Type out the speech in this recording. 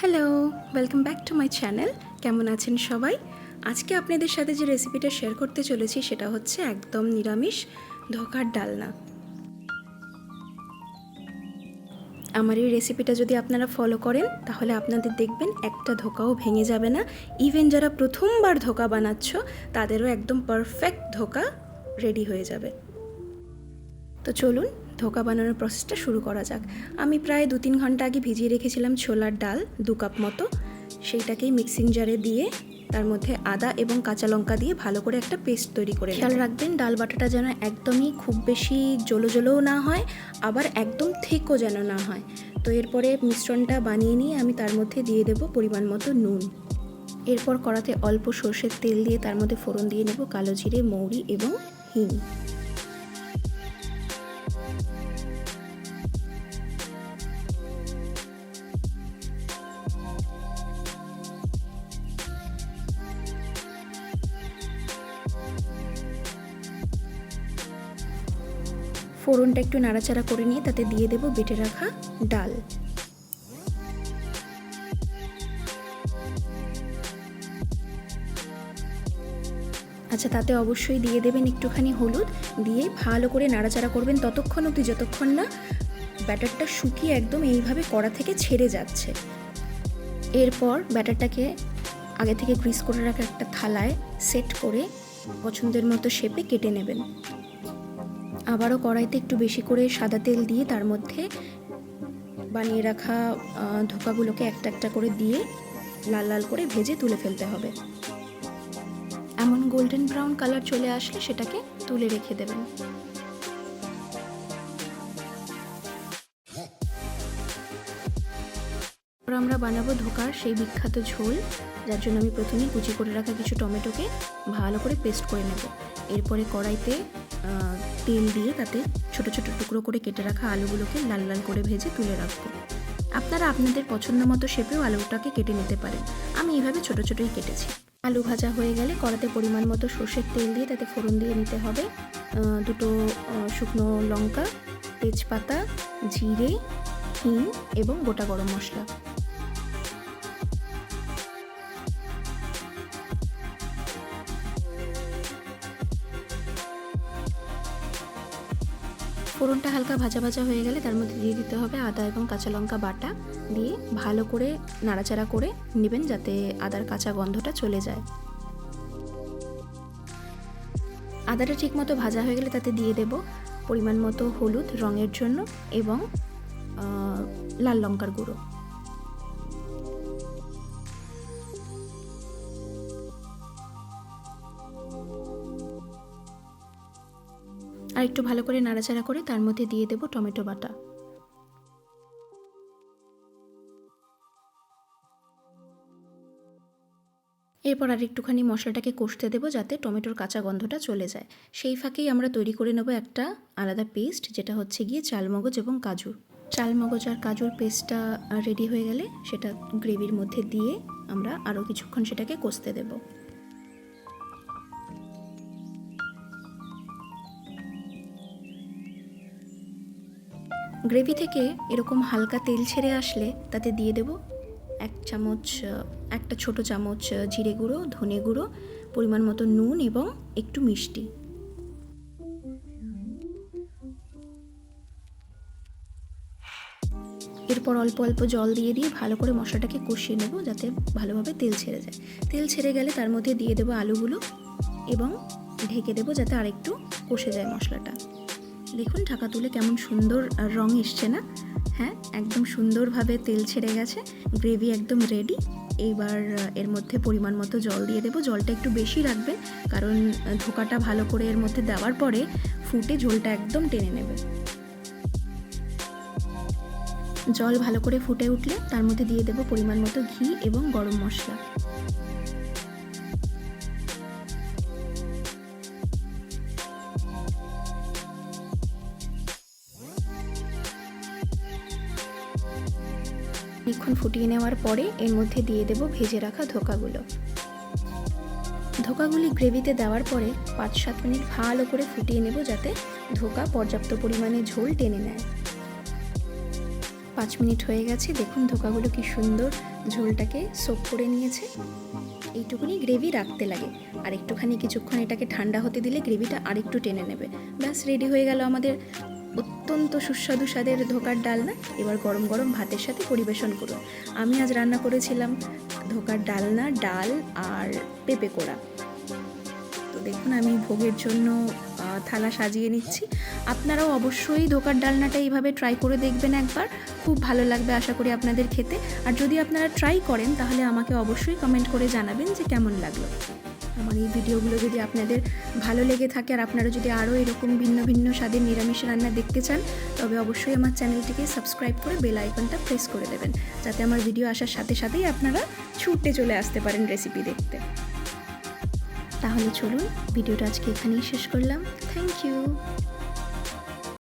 Hello, welcome back to my channel. কেমন আছেন সবাই? আজকে আপনাদের সাথে যে রেসিপিটা শেয়ার করতে চলেছি সেটা হচ্ছে একদম নিরামিষ ধোকার ডালনা। আমার এই রেসিপিটা যদি আপনারা ফলো করেন তাহলে আপনাদের দেখবেন একটা ধোকাও ভেঙে যাবে না। ইভেন যারা প্রথমবার ধোকা বানাচ্ছ তাদেরও একদম পারফেক্ট ধোকা রেডি হয়ে যাবে। তো চলুন ধোকা বানানোর প্রসেসটা শুরু করা যাক। আমি প্রায় 2-3 ঘন্টা আগে ভিজিয়ে রেখেছিলাম ছোলার ডাল 2 কাপ মতো। সেইটাকেই মিক্সিং জারে দিয়ে তার মধ্যে আদা এবং কাঁচা লঙ্কা দিয়ে ভালো করে একটা পেস্ট তৈরি করে খেয়াল রাখবেন ডাল বাটাটা যেন একদমই খুব বেশি জলো না হয়, আবার একদম থেকো যেন না হয়। তো এরপরে মিশ্রণটা বানিয়ে নিয়ে আমি তার মধ্যে দিয়ে দেব পরিমাণ মতো নুন। এরপর কড়াতে অল্প সর্ষের তেল দিয়ে তার মধ্যে ফোড়ন দিয়ে নেব কালো জিরে, মৌরি এবং হিং। ফোড়নটা একটু নাড়াচাড়া করে নিয়ে তাতে দিয়ে দেব বেটে রাখা ডাল। আচ্ছা, তাতে অবশ্যই দিয়ে দেবেন একটুখানি হলুদ, দিয়ে ভালো করে নাড়াচাড়া করবেন ততক্ষণ অবধি যতক্ষণ না ব্যাটারটা শুকিয়ে একদম এইভাবে কড়া থেকে ছেড়ে যাচ্ছে। এরপর ব্যাটারটাকে আগে থেকে গ্রিস করে রাখা একটা থালায় সেট করে পছন্দের মতো শেপে কেটে নেবেন। আবারও কড়াইতে একটু বেশি করে সাদা তেল দিয়ে তার মধ্যে বানিয়ে রাখা ধোকাগুলোকে একটা একটা করে দিয়ে লাল লাল করে ভেজে তুলে ফেলতে হবে। এমন গোল্ডেন ব্রাউন কালার চলে আসলে সেটাকে তুলে রেখে দেবেন। আমরা বানাবো ধোকার সেই বিখ্যাত ঝোল, যার জন্য আমি প্রথমেই কুচি করে রাখা কিছু টমেটোকে ভালো করে পেস্ট করে নেব। এরপরে কড়াইতে তেল দিয়ে তাতে ছোট ছোট টুকরো করে কেটে রাখা আলুগুলোকে লাল লাল করে ভেজে তুলে রাখবো। আপনারা আপনাদের পছন্দ মতো শেপেও আলুটাকে কেটে নিতে পারেন। আমি এইভাবে ছোট ছোটই কেটেছি। আলু ভাজা হয়ে গেলে কড়াতে পরিমাণ মতো সর্ষের তেল দিয়ে তাতে ফোড়ন দিয়ে নিতে হবে। 2 শুকনো লঙ্কা, তেজপাতা, জিরে, হিং এবং গোটা গরম মশলা। ফোড়নটা হালকা ভাজা ভাজা হয়ে গেলে তার মধ্যে দিয়ে দিতে হবে আদা এবং কাঁচা লঙ্কা বাটা, দিয়ে ভালো করে নাড়াচাড়া করে নেবেন যাতে আদার কাঁচা গন্ধটা চলে যায়। আদাটা ঠিকমতো ভাজা হয়ে গেলে তাতে দিয়ে দেব পরিমাণ মতো হলুদ রঙের জন্য এবং লাল লঙ্কার গুঁড়ো। আর একটু ভালো করে নাড়াচাড়া করে তার মধ্যে দিয়ে দেব টমেটো বাটা। এরপর আর একটুখানি মশলাটাকে কষতে দেবো যাতে টমেটোর কাঁচা গন্ধটা চলে যায়। সেই ফাঁকেই আমরা তৈরি করে নেব একটা আলাদা পেস্ট, যেটা হচ্ছে গিয়ে চালমগজ এবং কাজু। চালমগজ আর কাজুর পেস্টটা রেডি হয়ে গেলে সেটা গ্রেভির মধ্যে দিয়ে আমরা আরও কিছুক্ষণ সেটাকে কষতে দেব। গ্রেভি থেকে এরকম হালকা তেল ছেড়ে আসলে তাতে দিয়ে দেব একটা ছোট চামচ জিরে গুঁড়ো, ধনে গুঁড়ো, পরিমাণ মতো নুন এবং একটু মিষ্টি। এরপর অল্প অল্প জল দিয়ে ভালো করে মশলাটাকে কষিয়ে নেব যাতে ভালোভাবে তেল ছেড়ে যায়। তেল ছেড়ে গেলে তার মধ্যে দিয়ে দেবো আলুগুলো এবং ঢেকে দেবো যাতে আরেকটু কষে যায় মশলাটা। দেখুন ঢাকা তুলে কেমন সুন্দর রং এসছে না? হ্যাঁ, একদম সুন্দরভাবে তেল ছেড়ে গেছে, গ্রেভি একদম রেডি। এইবার এর মধ্যে পরিমাণ মতো জল দিয়ে দেবো। জলটা একটু বেশি রাখবে কারণ ধোকাটা ভালো করে এর মধ্যে দেওয়ার পরে ফুটে ঝোলটা একদম টেনে নেবে। জল ভালো করে ফুটে উঠলে তার মধ্যে দিয়ে দেবো পরিমাণ মতো ঘি এবং গরম মশলা। কিছুক্ষণ ফুটিয়ে নেওয়ার পরে এর মধ্যে দিয়ে দেব ভেজে রাখা ধোকাগুলি গ্রেভিতে দেওয়ার পরে 5-7 মিনিট ভালো করে ফুটিয়ে নেব যাতে ধোকা পর্যাপ্ত পরিমাণে ঝোল টেনে নেয়। 5 মিনিট হয়ে গেছে। দেখুন ধোকাগুলো কি সুন্দর ঝোলটাকে সোক করে নিয়েছে। এইটুকুনি গ্রেভি রাখতে লাগে, আর একটুখানি কিছুক্ষণ এটাকে ঠান্ডা হতে দিলে গ্রেভিটা আরেকটু টেনে নেবে। ব্যাস রেডি হয়ে গেল আমাদের অত্যন্ত সুস্বাদু স্বাদের ধোকার ডালনা। এবার গরম গরম ভাতের সাথে পরিবেশন করুন। আমি আজ রান্না করেছিলাম ধোকার ডালনা, ডাল আর পেঁপে কোড়া। তো দেখুন আমি ভোগের জন্য থালা সাজিয়ে নিচ্ছি। আপনারাও অবশ্যই ধোকার ডালনাটা এইভাবে ট্রাই করে দেখবেন একবার, খুব ভালো লাগবে আশা করি আপনাদের খেতে। আর যদি আপনারা ট্রাই করেন তাহলে আমাকে অবশ্যই কমেন্ট করে জানাবেন যে কেমন লাগলো। আমার এই ভিডিওগুলো যদি আপনাদের ভালো লেগে থাকে আর আপনারা যদি আরও এরকম ভিন্ন ভিন্ন স্বাদের নিরামিষ রান্না দেখতে চান, তবে অবশ্যই আমার চ্যানেলটিকে সাবস্ক্রাইব করে বেল আইকনটা প্রেস করে দেবেন, যাতে আমার ভিডিও আসার সাথে সাথেই আপনারা ছুটে চলে আসতে পারেন রেসিপি দেখতে। তাহলে চলুন ভিডিওটা আজকে এখানেই শেষ করলাম। Thank you.